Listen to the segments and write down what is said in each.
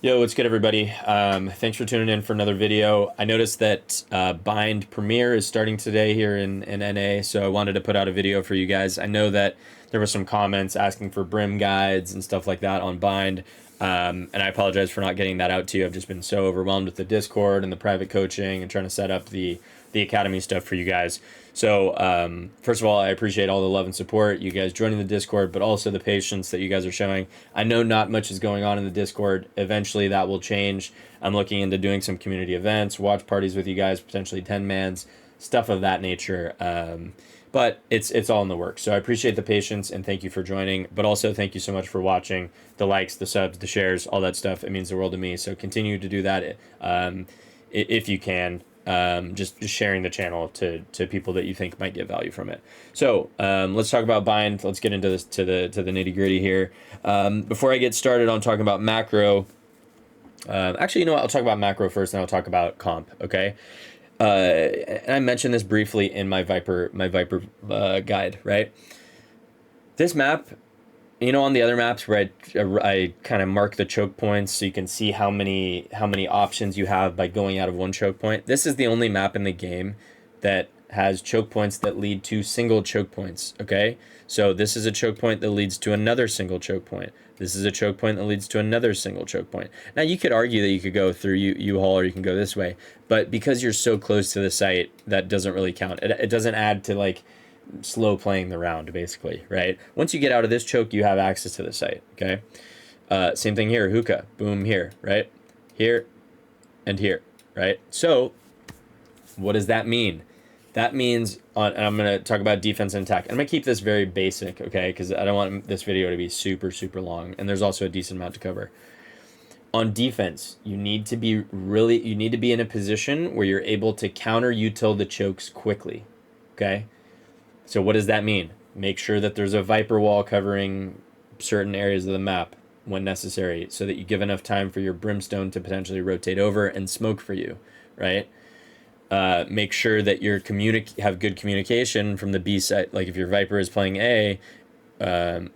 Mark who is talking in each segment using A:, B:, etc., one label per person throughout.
A: Yo, what's good, everybody? Thanks for tuning in for another video. I noticed that Bind Premiere is starting today here in NA, so I wanted to put out a video for you guys. I know that there were some comments asking for Brim guides and stuff like that on Bind, and I apologize for not getting that out to you. I've just been so overwhelmed with the Discord and the private coaching and trying to set up the Academy stuff for you guys. So first of all, I appreciate all the love and support, you guys joining the Discord, but also the patience that you guys are showing. I know not much is going on in the Discord. Eventually that will change. I'm looking into doing some community events, watch parties with you guys, potentially 10-mans, stuff of that nature. But it's all in the works. So I appreciate the patience and thank you for joining. But also thank you so much for watching, the likes, the subs, the shares, all that stuff. It means the world to me. So continue to do that if you can. Just sharing the channel to people that you think might get value from it. So let's talk about Bind. Let's get into this to the nitty gritty here. Before I get started on talking about macro, actually, you know what? I'll talk about macro first, and I'll talk about comp. Okay. And I mentioned this briefly in my Viper guide, right? This map, you know, on the other maps where I kind of mark the choke points so you can see how many options you have by going out of one choke point. This is the only map in the game that has choke points that lead to single choke points, okay? So this is a choke point that leads to another single choke point. This is a choke point that leads to another single choke point. Now, you could argue that you could go through U-Haul or you can go this way, but because you're so close to the site, that doesn't really count. It doesn't add to, like, slow playing the round, basically, right? Once you get out of this choke, you have access to the site, okay? Same thing here, hookah, boom here, right? Here and here, right? So what does that mean? That means, and I'm going to talk about defense and attack. I'm going to keep this very basic, okay? Because I don't want this video to be super, super long. And there's also a decent amount to cover. On defense, you need to be in a position where you're able to counter util the chokes quickly, okay? So what does that mean? Make sure that there's a Viper wall covering certain areas of the map when necessary so that you give enough time for your Brimstone to potentially rotate over and smoke for you, right? Make sure that you have good communication from the B side. Like if your Viper is playing A,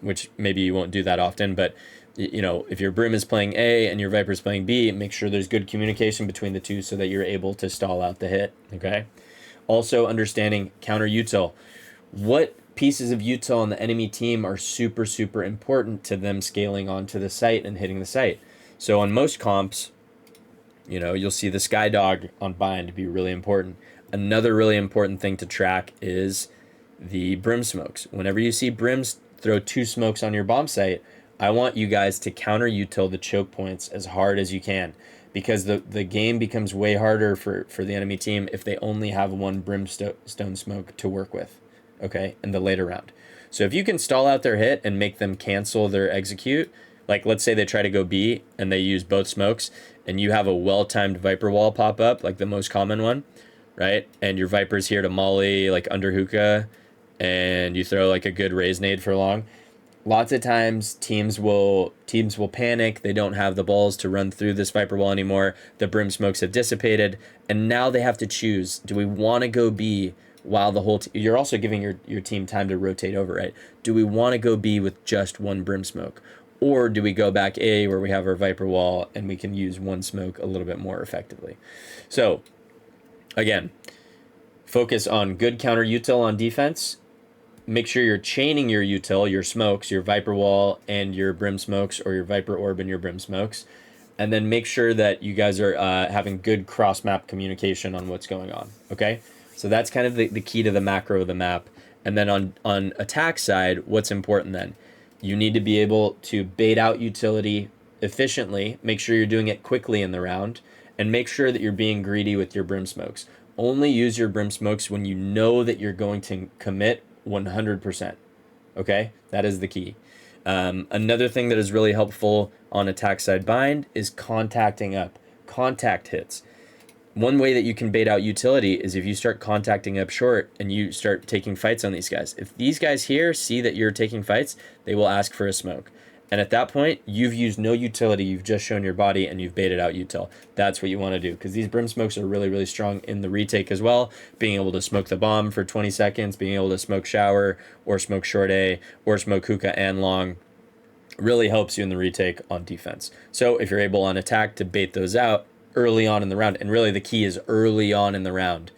A: which maybe you won't do that often, but you know, if your Brim is playing A and your Viper is playing B, make sure there's good communication between the two so that you're able to stall out the hit, okay? Also understanding counter util. What pieces of util on the enemy team are super, super important to them scaling onto the site and hitting the site? So on most comps, you know, you'll see the Skye Dog on Bind be really important. Another really important thing to track is the Brim smokes. Whenever you see Brims throw 2 smokes on your bomb site, I want you guys to counter util the choke points as hard as you can, because the game becomes way harder for the enemy team if they only have one Brimstone smoke to work with, okay, in the later round. So if you can stall out their hit and make them cancel their execute, like let's say they try to go B and they use both smokes and you have a well-timed Viper wall pop up, like the most common one, right? And your Viper's here to molly like under hookah and you throw like a good Raze nade for long. Lots of times teams will panic. They don't have the balls to run through this Viper wall anymore. The Brim smokes have dissipated and now they have to choose. Do we want to go B while the whole you're also giving your team time to rotate over, right? Do we want to go B with just one Brim smoke? Or do we go back A where we have our Viper wall and we can use one smoke a little bit more effectively? So again, focus on good counter util on defense. Make sure you're chaining your util, your smokes, your Viper wall and your Brim smokes, or your Viper orb and your Brim smokes. And then make sure that you guys are having good cross-map communication on what's going on, okay? So that's kind of the key to the macro of the map. And then on attack side, what's important then? You need to be able to bait out utility efficiently, make sure you're doing it quickly in the round, and make sure that you're being greedy with your Brim smokes. Only use your Brim smokes when you know that you're going to commit 100%, okay? That is the key. Another thing that is really helpful on attack side Bind is contacting up, contact hits. One way that you can bait out utility is if you start contacting up short and you start taking fights on these guys. If these guys here see that you're taking fights, they will ask for a smoke. And at that point, you've used no utility. You've just shown your body and you've baited out util. That's what you want to do, because these Brim smokes are really, really strong in the retake as well. Being able to smoke the bomb for 20 seconds, being able to smoke shower or smoke short A or smoke hookah and long. really helps you in the retake on defense. So if you're able on attack to bait those out early on in the round, and really the key is early on in the round,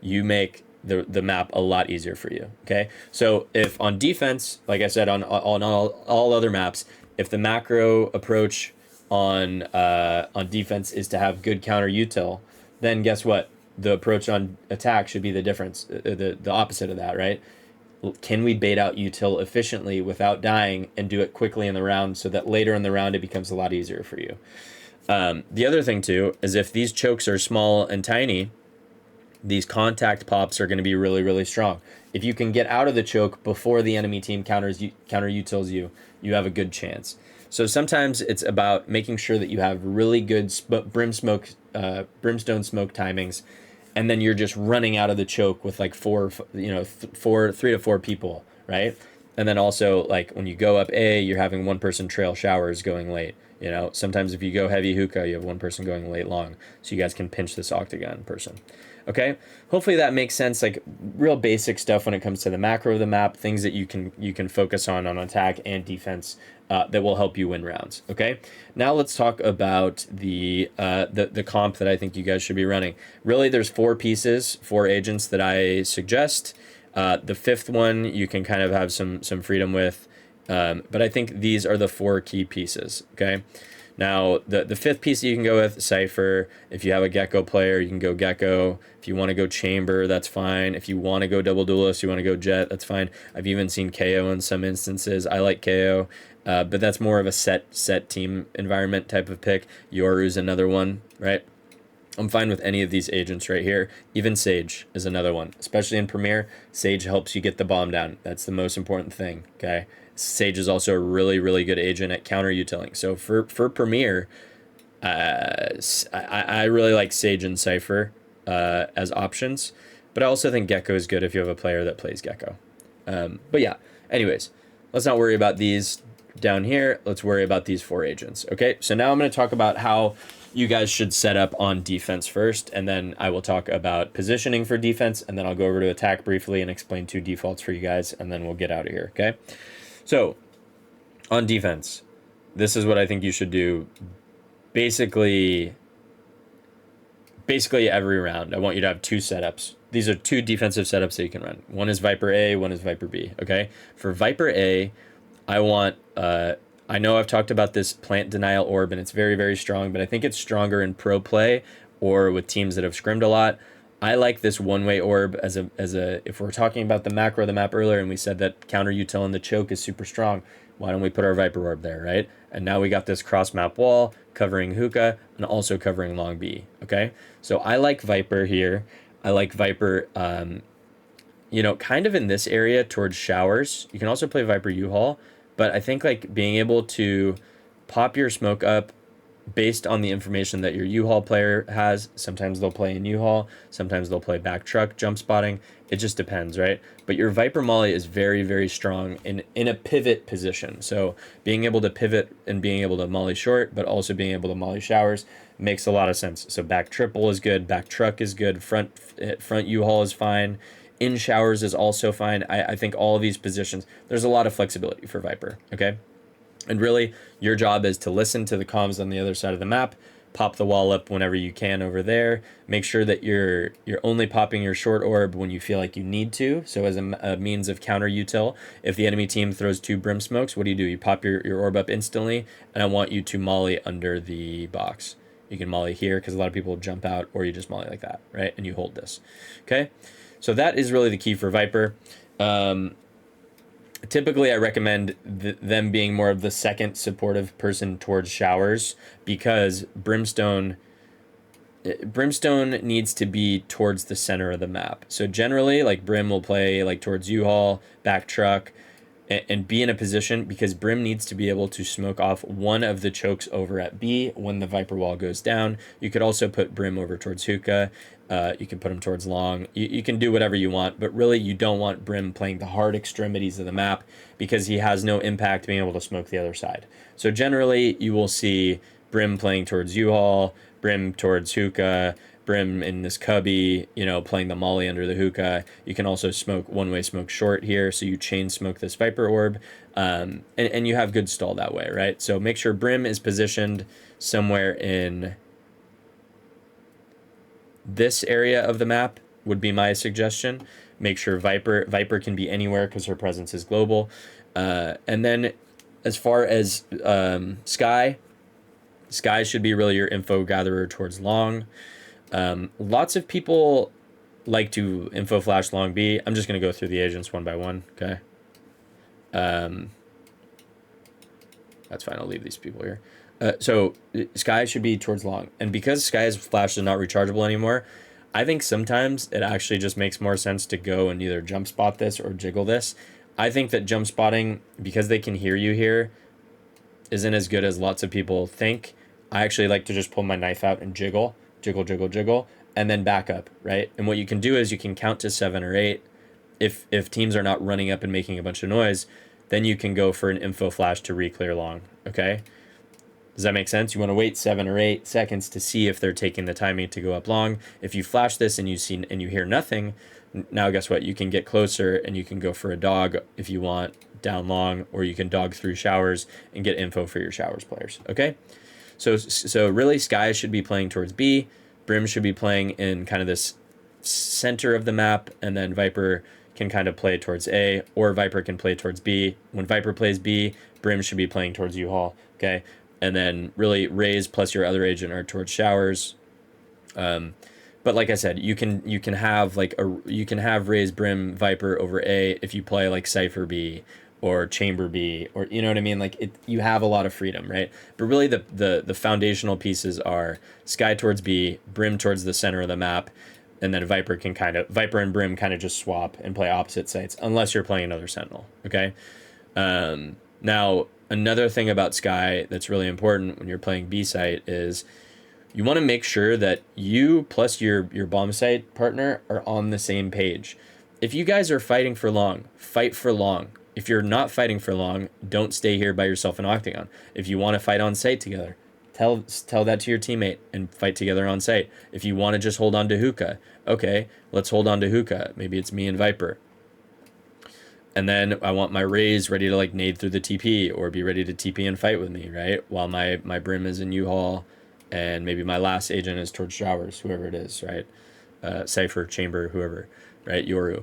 A: you make the map a lot easier for you. Okay, so if on defense, like I said, on all other maps, if the macro approach on defense is to have good counter util, then guess what? The approach on attack should be the difference, the opposite of that, right? Can we bait out util efficiently without dying and do it quickly in the round so that later in the round it becomes a lot easier for you? The other thing too is if these chokes are small and tiny, these contact pops are going to be really, really strong. If you can get out of the choke before the enemy team counter utils you, you have a good chance. So sometimes it's about making sure that you have really good brimstone smoke timings, and then you're just running out of the choke with like three to four people, right? And then also like when you go up A, you're having one person trail showers going late. You know, sometimes if you go heavy hookah, you have one person going late long, so you guys can pinch this octagon person. Okay, hopefully that makes sense. Like real basic stuff when it comes to the macro of the map, things that you can focus on attack and defense that will help you win rounds. Okay, now let's talk about the comp that I think you guys should be running. Really, there's four agents that I suggest. The fifth one you can kind of have some freedom with, but I think these are the four key pieces. Okay. Now, the fifth piece that you can go with, Cypher. If you have a Gecko player, you can go Gecko. If you want to go Chamber, that's fine. If you want to go Double Duelist, you want to go Jet, that's fine. I've even seen KO in some instances. I like KO, but that's more of a set team environment type of pick. Yoru's another one, right? I'm fine with any of these agents right here. Even Sage is another one, especially in Premier. Sage helps you get the bomb down. That's the most important thing, okay? Sage is also a really, really good agent at counter utiling. So for Premier, I really like Sage and Cypher as options, but I also think Gecko is good if you have a player that plays Gecko. But yeah, anyways, let's not worry about these down here. Let's worry about these four agents. Okay, so now I'm going to talk about how you guys should set up on defense first, and then I will talk about positioning for defense, and then I'll go over to attack briefly and explain two defaults for you guys, and then we'll get out of here, okay? So, on defense, this is what I think you should do basically every round. I want you to have two setups. These are two defensive setups that you can run. One is Viper A, one is Viper B, okay? For Viper A, I want... I know I've talked about this plant denial orb, and it's very, very strong, but I think it's stronger in pro play or with teams that have scrimmed a lot. I like this one-way orb as a if we're talking about the macro of the map earlier, and we said that counter util and the choke is super strong, why don't we put our Viper orb there, right? And now we got this cross map wall covering hookah and also covering long B, okay? So I like Viper here. I like Viper, kind of in this area towards showers. You can also play Viper U-Haul, but I think like being able to pop your smoke up based on the information that your U-Haul player has. Sometimes they'll play in U-Haul, sometimes they'll play back truck, jump spotting. It just depends, right? But your Viper Molly is very, very strong in a pivot position. So being able to pivot and being able to Molly short, but also being able to Molly showers makes a lot of sense. So back triple is good, back truck is good, front U-Haul is fine. In showers is also fine. I think all of these positions, there's a lot of flexibility for Viper, okay? And really, your job is to listen to the comms on the other side of the map, pop the wall up whenever you can over there. Make sure that you're only popping your short orb when you feel like you need to. So as a means of counter util, if the enemy team throws two brim smokes, what do? You pop your orb up instantly, and I want you to molly under the box. You can molly here because a lot of people jump out, or you just molly like that, right? And you hold this, okay? So that is really the key for Viper. Typically, I recommend them being more of the second supportive person towards showers, because Brimstone needs to be towards the center of the map. So generally, like Brim will play like towards U-Haul, back truck, and be in a position, because Brim needs to be able to smoke off one of the chokes over at B when the Viper wall goes down. You could also put Brim over towards hookah. You can put him towards long. You can do whatever you want, but really you don't want Brim playing the hard extremities of the map, because he has no impact being able to smoke the other side. So generally you will see Brim playing towards U-Haul, Brim towards hookah, Brim in this cubby, you know, playing the molly under the hookah. You can also smoke one-way smoke short here, so you chain smoke this Viper orb, and you have good stall that way, right? So make sure Brim is positioned somewhere in this area of the map would be my suggestion. Make sure Viper can be anywhere because her presence is global. And then as far as Skye should be really your info gatherer towards long. Lots of people like to info flash long B. I'm just going to go through the agents one by one, okay? That's fine, I'll leave these people here. So Skye should be towards long. And because Skye's flash is not rechargeable anymore, I think sometimes it actually just makes more sense to go and either jump spot this or jiggle this. I think that jump spotting, because they can hear you here, isn't as good as lots of people think. I actually like to just pull my knife out and jiggle, and then back up, right? And what you can do is you can count to 7 or 8. If teams are not running up and making a bunch of noise, then you can go for an info flash to re-clear long, okay? Does that make sense? You want to wait 7 or 8 seconds to see if they're taking the timing to go up long. If you flash this and you hear nothing, now guess what? You can get closer and you can go for a dog if you want down long, or you can dog through showers and get info for your showers players, okay? So really Skye should be playing towards B, Brim should be playing in kind of this center of the map, and then Viper can kind of play towards A, or Viper can play towards B. When Viper plays B, Brim should be playing towards U-Haul, okay? And then really Raze plus your other agent are towards showers. But like I said, you can have Raze, Brim, Viper over A if you play like Cypher B or Chamber B, or you know what I mean? Like you have a lot of freedom, right? But really the foundational pieces are Skye towards B, Brim towards the center of the map, and then Viper and Brim kind of just swap and play opposite sites unless you're playing another Sentinel, okay? Now, another thing about Skye that's really important when you're playing B site is you want to make sure that you plus your bomb site partner are on the same page. If you guys are fighting for long, fight for long. If you're not fighting for long, don't stay here by yourself in Octagon. If you want to fight on site together, tell that to your teammate and fight together on site. If you want to just hold on to hookah, okay, let's hold on to hookah. Maybe it's me and Viper. And then I want my Raze ready to like nade through the TP or be ready to TP and fight with me, right? While my Brim is in U-Haul and maybe my last agent is towards showers, whoever it is, right? Cypher, Chamber, whoever, right? Yoru.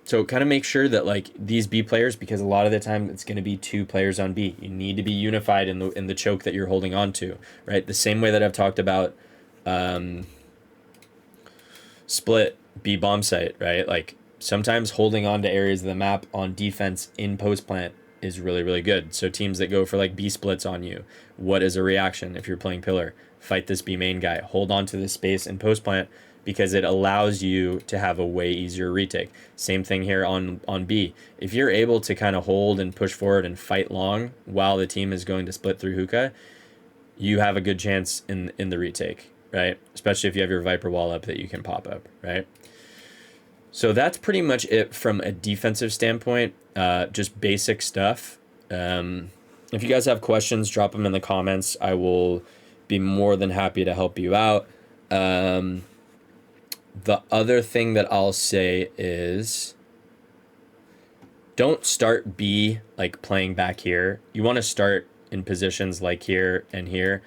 A: So kind of make sure that like these B players, because a lot of the time it's going to be 2 players on B. You need to be unified in the choke that you're holding on to, right? The same way that I've talked about split B bomb site, right? Like sometimes holding on to areas of the map on defense in post plant is really, really good. So teams that go for like B splits on you, what is a reaction if you're playing pillar? Fight this B main guy, hold on to this space in post plant, because it allows you to have a way easier retake. Same thing here on B. If you're able to kind of hold and push forward and fight long while the team is going to split through hookah, you have a good chance in the retake, right? Especially if you have your Viper wall up that you can pop up, right? So that's pretty much it from a defensive standpoint, just basic stuff. If you guys have questions, drop them in the comments. I will be more than happy to help you out. The other thing that I'll say is don't start B like playing back here. You want to start in positions like here and here,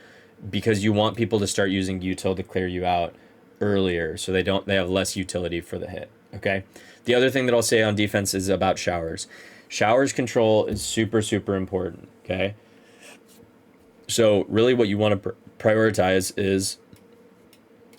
A: because you want people to start using util to clear you out earlier, so they have less utility for the hit, okay? The other thing that I'll say on defense is about showers. Showers control is super, super important, okay? So really what you want to prioritize is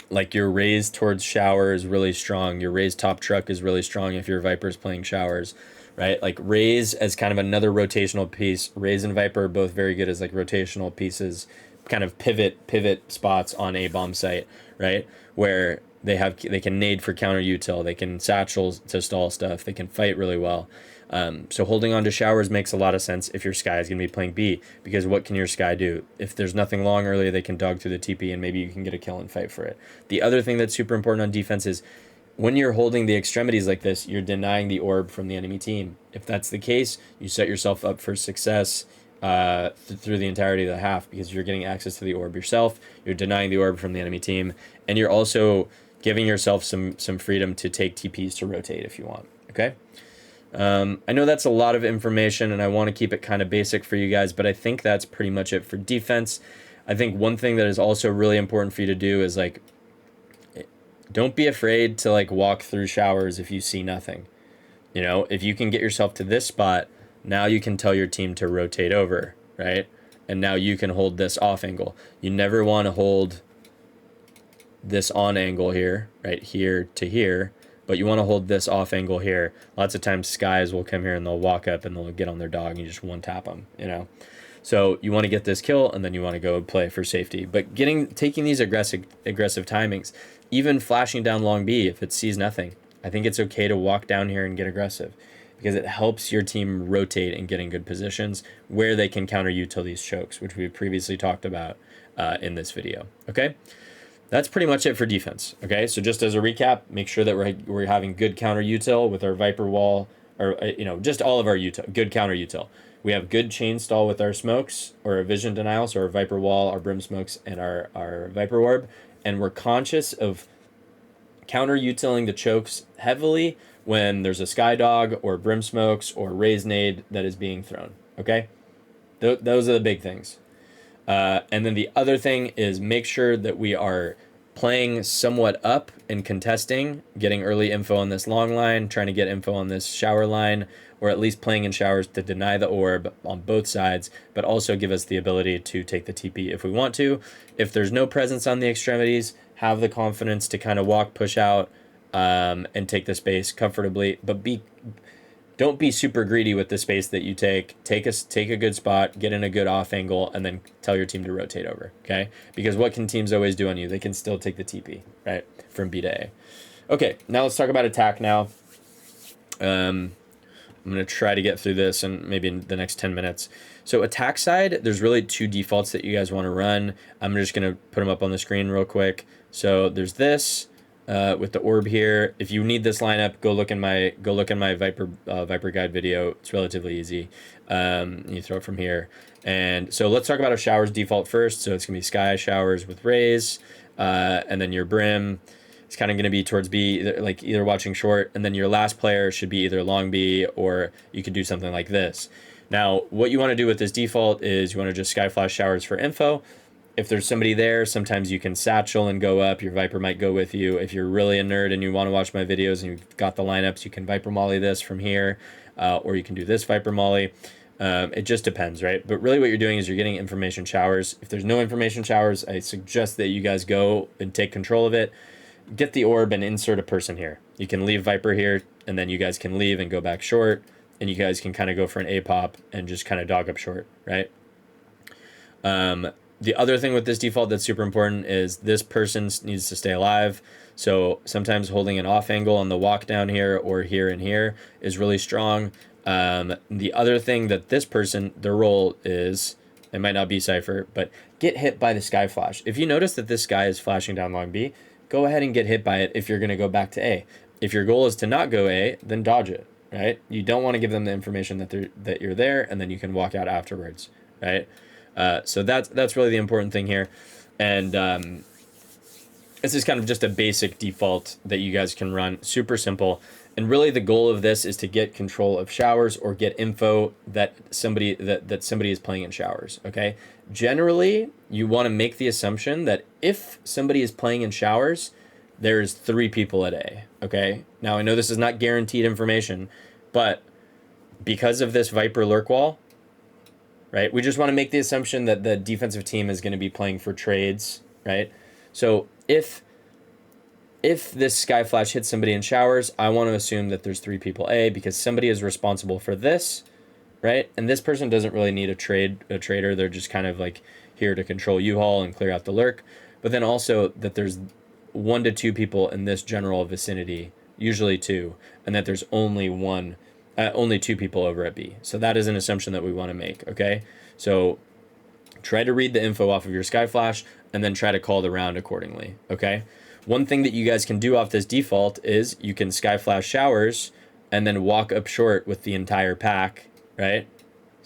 A: like your Raze towards shower is really strong. Your Raze top truck is really strong if your Viper's playing showers, right? Like Raze as kind of another rotational piece. Raze and Viper are both very good as like rotational pieces, kind of pivot spots on a bomb site, right? Where they can nade for counter util, they can satchel to stall stuff, they can fight really well. So holding on to showers makes a lot of sense if your Skye is going to be playing B, because what can your Skye do? If there's nothing long earlier, they can dog through the TP and maybe you can get a kill and fight for it. The other thing that's super important on defense is when you're holding the extremities like this, you're denying the orb from the enemy team. If that's the case, you set yourself up for success through the entirety of the half, because you're getting access to the orb yourself, you're denying the orb from the enemy team, and you're also giving yourself some freedom to take TPs to rotate if you want, okay? I know that's a lot of information, and I want to keep it kind of basic for you guys, but I think that's pretty much it for defense. I think one thing that is also really important for you to do is, like, don't be afraid to, like, walk through showers if you see nothing. You know, if you can get yourself to this spot, now you can tell your team to rotate over, right? And now you can hold this off angle. You never want to hold this on angle here, right here to here, but you want to hold this off angle here. Lots of times Skies will come here and they'll walk up and they'll get on their dog and you just one tap them, you know? So you want to get this kill and then you want to go play for safety. But taking these aggressive timings, even flashing down long B if it sees nothing, I think it's okay to walk down here and get aggressive, because it helps your team rotate and get in good positions where they can counter you till these chokes, which we've previously talked about in this video, okay? That's pretty much it for defense, okay? So just as a recap, make sure that we're having good counter util with our Viper wall, or, you know, just all of our util, good counter util. We have good chain stall with our smokes, or our vision denial, so our Viper wall, our brim smokes, and our Viper orb, and we're conscious of counter utiling the chokes heavily when there's a Skye dog or brim smokes or Raze nade that is being thrown, okay? Those are the big things. And then the other thing is make sure that we are playing somewhat up and contesting, getting early info on this long line, trying to get info on this shower line, or at least playing in showers to deny the orb on both sides, but also give us the ability to take the TP if we want to. If there's no presence on the extremities, have the confidence to kind of walk, push out, and take the space comfortably, but don't be super greedy with the space that you take. Take a good spot, get in a good off angle, and then tell your team to rotate over, okay? Because what can teams always do on you? They can still take the TP, right, from B to A. Okay, now let's talk about attack now. I'm going to try to get through this in maybe in the next 10 minutes. So attack side, there's really two defaults that you guys want to run. I'm just going to put them up on the screen real quick. So there's this. With the orb here. If you need this lineup, go look in my Viper guide video. It's relatively easy. You throw it from here. And so let's talk about our showers default first. So it's gonna be Skye showers with Raze, and then your brim. It's kind of gonna be towards B, either watching short, and then your last player should be either long B, or you could do something like this. Now, what you want to do with this default is you want to just Skye flash showers for info. If there's somebody there, sometimes you can satchel and go up. Your Viper might go with you. If you're really a nerd and you want to watch my videos and you've got the lineups, you can Viper molly this from here, or you can do this Viper molly. It just depends, right? But really what you're doing is you're getting information showers. If there's no information showers, I suggest that you guys go and take control of it. Get the orb and insert a person here. You can leave Viper here, and then you guys can leave and go back short, and you guys can kind of go for an A pop and just kind of dog up short, right? The other thing with this default that's super important is this person needs to stay alive. So sometimes holding an off angle on the walk down here or here and here is really strong. The other thing that this person, their role is, it might not be Cypher, but get hit by the Skye flash. If you notice that this guy is flashing down long B, go ahead and get hit by it if you're going to go back to A. If your goal is to not go A, then dodge it, right? You don't want to give them the information that you're there, and then you can walk out afterwards, right? So that's really the important thing here. And this is kind of just a basic default that you guys can run. Super simple. And really the goal of this is to get control of showers or get info that somebody is playing in showers, okay? Generally, you want to make the assumption that if somebody is playing in showers, there's 3 people at A, okay? Now, I know this is not guaranteed information, but because of this Viper lurk wall, right? We just want to make the assumption that the defensive team is going to be playing for trades, right? So if this Skye flash hits somebody in showers, I want to assume that there's 3 people A, because somebody is responsible for this, right? And this person doesn't really need a trader. They're just kind of like here to control U-Haul and clear out the lurk. But then also that there's 1 to 2 people in this general vicinity, usually 2, and that there's only 2 people over at B. So that is an assumption that we want to make, okay? So try to read the info off of your Skye flash and then try to call the round accordingly, okay? One thing that you guys can do off this default is you can Skye flash showers and then walk up short with the entire pack, right?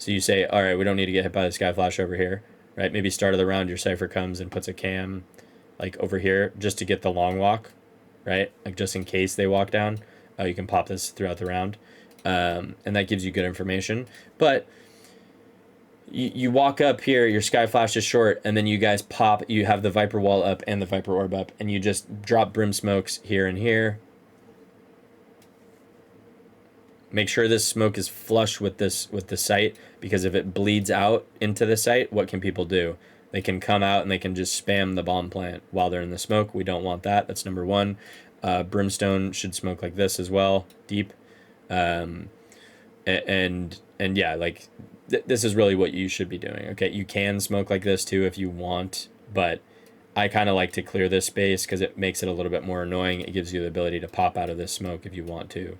A: So you say, all right, we don't need to get hit by the Skye Flash over here, right? Maybe start of the round, your Cypher comes and puts a cam like over here just to get the long walk, right? Like just in case they walk down, you can pop this throughout the round. And that gives you good information. But you walk up here, your Skye Flash is short, and then you guys pop, you have the Viper wall up and the Viper orb up, and you just drop Brim smokes here and here. Make sure this smoke is flush with the site, because if it bleeds out into the site, what can people do? They can come out and they can just spam the bomb plant while they're in the smoke. We don't want that. That's number one. Brimstone should smoke like this as well, deep. And yeah, like this is really what you should be doing. Okay, you can smoke like this too if you want, but I kind of like to clear this space because it makes it a little bit more annoying. It gives you the ability to pop out of this smoke if you want to.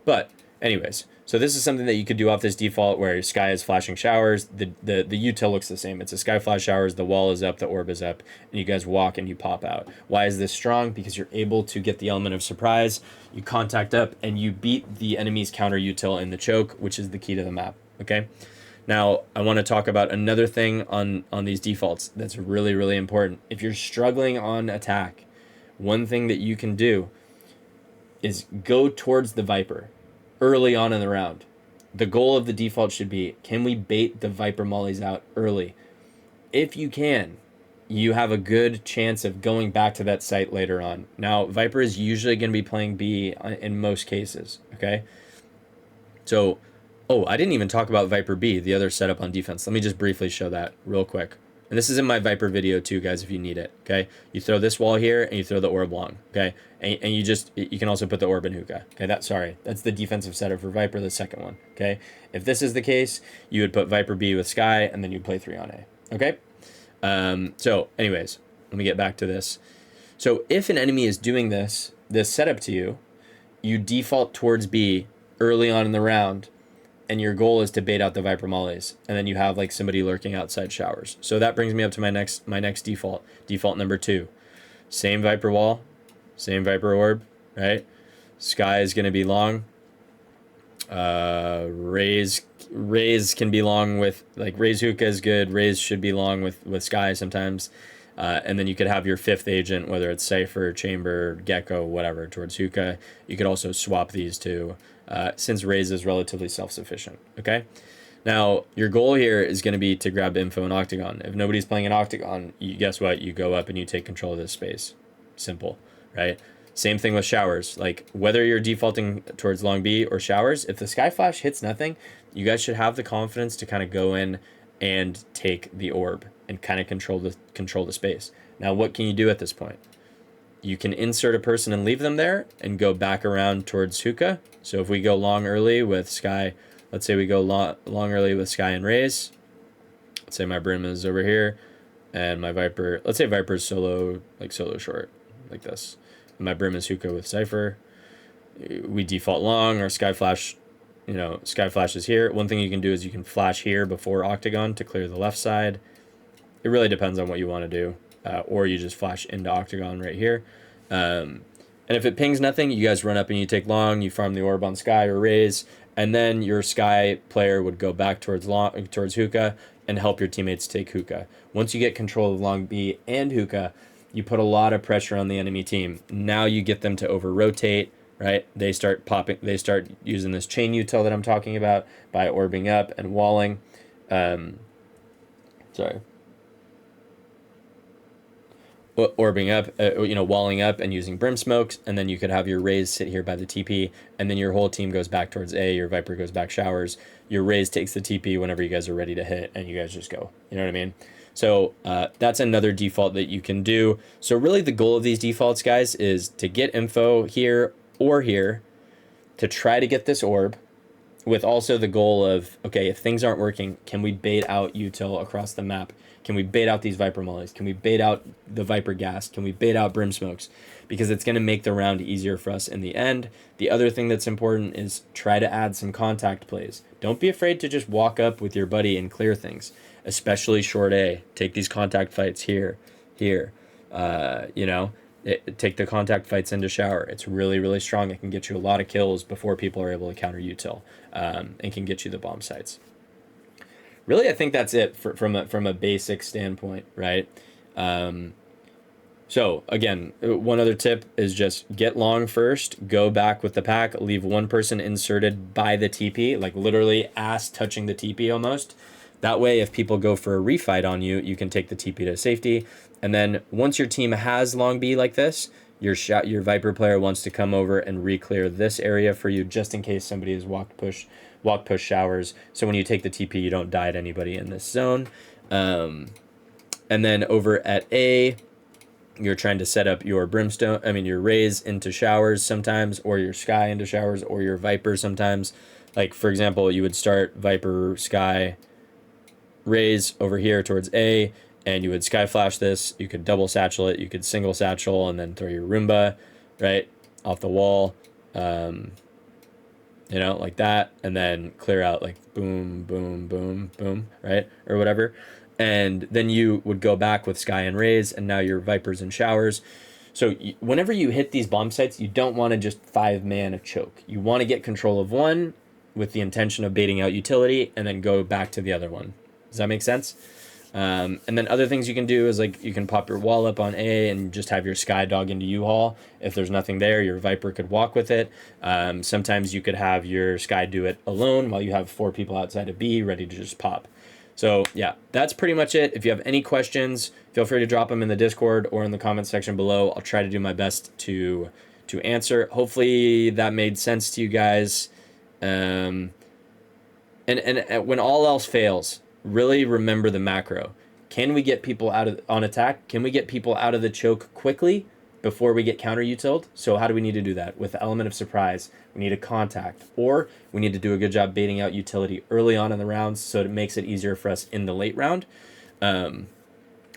A: But anyways, so this is something that you could do off this default where Skye is flashing showers. The util looks the same. It's a Skye flash showers, the wall is up, the orb is up, and you guys walk and you pop out. Why is this strong? Because you're able to get the element of surprise. You contact up and you beat the enemy's counter util in the choke, which is the key to the map. Okay. Now, I want to talk about another thing on these defaults that's really, really important. If you're struggling on attack, one thing that you can do is go towards the Viper early on in the round. The goal of the default should be, can we bait the Viper mollies out early? If you can, you have a good chance of going back to that site later on. Now, Viper is usually going to be playing B in most cases, okay? So, oh, I didn't even talk about Viper B, the other setup on defense. Let me just briefly show that real quick. And this is in my Viper video too, guys, if you need it, okay? You throw this wall here, and you throw the orb long, okay? And you can also put the orb in hookah, okay? That's the defensive setup for Viper, the second one, okay? If this is the case, you would put Viper B with Skye, and then you'd play 3 on A, okay? So, anyways, let me get back to this. So, if an enemy is doing this setup to you, you default towards B early on in the round, and your goal is to bait out the Viper mollies, and then you have like somebody lurking outside showers. So that brings me up to my next default number 2. Same Viper wall, same Viper orb, right? Skye is going to be long. Raze can be long with, like, Raze hookah is good. Raze should be long with Skye sometimes. And then you could have your 5th agent, whether it's Cypher, Chamber, Gecko, whatever, towards hookah. You could also swap these two, since Raze is relatively self-sufficient, okay? Now, your goal here is going to be to grab info in Octagon. If nobody's playing in Octagon, guess what? You go up and you take control of this space. Simple, right? Same thing with showers. Like, whether you're defaulting towards long B or showers, if the Skye Flash hits nothing, you guys should have the confidence to kind of go in and take the orb and kind of control the space. Now, what can you do at this point? You can insert a person and leave them there and go back around towards hookah. So if we go long early with Skye, let's say we go long early with Skye and Raze. Let's say my Brim is over here, and my Viper, let's say Viper's solo short, like this. And my Brim is hookah with Cypher. We default long, or Skye Flash, Skye Flash is here. One thing you can do is you can flash here before Octagon to clear the left side. It really depends on what you want to do. Or you just flash into Octagon right here. And if it pings nothing, you guys run up and you take long, you farm the orb on Skye or Raze, and then your Skye player would go back towards hookah and help your teammates take hookah. Once you get control of long B and hookah, you put a lot of pressure on the enemy team. Now you get them to over-rotate, right? They start using this chain util that I'm talking about by orbing up and walling. Orbing up, walling up and using Brim smokes, and then you could have your Raze sit here by the TP, and then your whole team goes back towards A, your Viper goes back showers, your Raze takes the TP whenever you guys are ready to hit, and you guys just go. You know what I mean? So that's another default that you can do. So really the goal of these defaults, guys, is to get info here or here, to try to get this orb, with also the goal of, okay, if things aren't working, can we bait out util across the map? Can we bait out these Viper mollies? Can we bait out the Viper gas? Can we bait out Brim smokes? Because it's going to make the round easier for us in the end. The other thing that's important is try to add some contact plays. Don't be afraid to just walk up with your buddy and clear things, especially short A. Take these contact fights here. Take the contact fights into shower. It's really, really strong. It can get you a lot of kills before people are able to counter util, and can get you the bomb sites. really, I think that's it from a basic standpoint, right? So again, one other tip is just get long first, go back with the pack, leave one person inserted by the TP, like literally ass touching the TP almost. That way, if people go for a refight on you, you can take the TP to safety. And then once your team has long B like this, your Viper player wants to come over and re-clear this area for you, just in case somebody has walk push showers. So when you take the TP, you don't die at anybody in this zone. And then over at A, you're trying to set up your your Raze into showers sometimes, or your Skye into showers, or your Viper sometimes. Like, for example, you would start Viper, Skye, Raze over here towards A, and you would Skye flash this. You could double satchel it. You could single satchel and then throw your Roomba, right, off the wall, like that, and then clear out like boom, boom, boom, boom, right, or whatever. And then you would go back with Skye and Raze, and now your Vipers and showers. So whenever you hit these bomb sites, you don't want to just 5-man a choke. You want to get control of one with the intention of baiting out utility, and then go back to the other one. Does that make sense? And then other things you can do is, like, you can pop your wall up on A and just have your Skye dog into U-Haul. If there's nothing there, your Viper could walk with it. Sometimes you could have your Skye do it alone while you have 4 people outside of B ready to just pop. So yeah, that's pretty much it. If you have any questions, feel free to drop them in the Discord or in the comments section below. I'll try to do my best to answer. Hopefully that made sense to you guys. And when all else fails, really remember the macro. Can we get people on attack? Can we get people out of the choke quickly before we get counter-utiled? So how do we need to do that? With the element of surprise, we need a contact, or we need to do a good job baiting out utility early on in the rounds so it makes it easier for us in the late round. And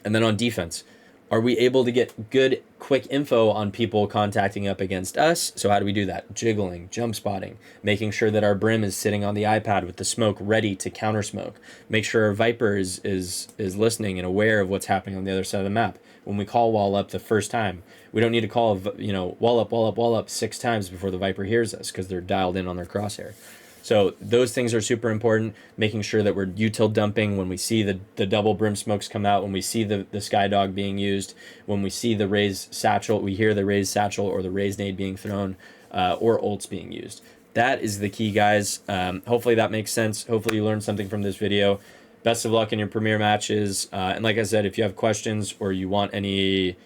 A: then on defense, are we able to get good, quick info on people contacting up against us? So how do we do that? Jiggling, jump spotting, making sure that our Brim is sitting on the iPad with the smoke ready to counter smoke. Make sure our Viper is listening and aware of what's happening on the other side of the map. When we call wall up the first time, we don't need to call wall up 6 times before the Viper hears us, because they're dialed in on their crosshair. So those things are super important, making sure that we're util dumping when we see the double Brim smokes come out, when we see the Skye dog being used, when we see the Raze satchel, we hear the Raze satchel or the Raze nade being thrown, or ults being used. That is the key, guys. Hopefully that makes sense. Hopefully you learned something from this video. Best of luck in your Premier matches. And like I said, if you have questions or you want any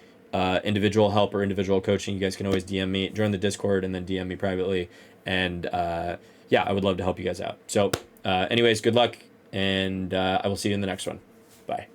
A: individual help or individual coaching, you guys can always DM me, join the Discord, and then DM me privately. And yeah, I would love to help you guys out. So anyways, good luck, and I will see you in the next one. Bye.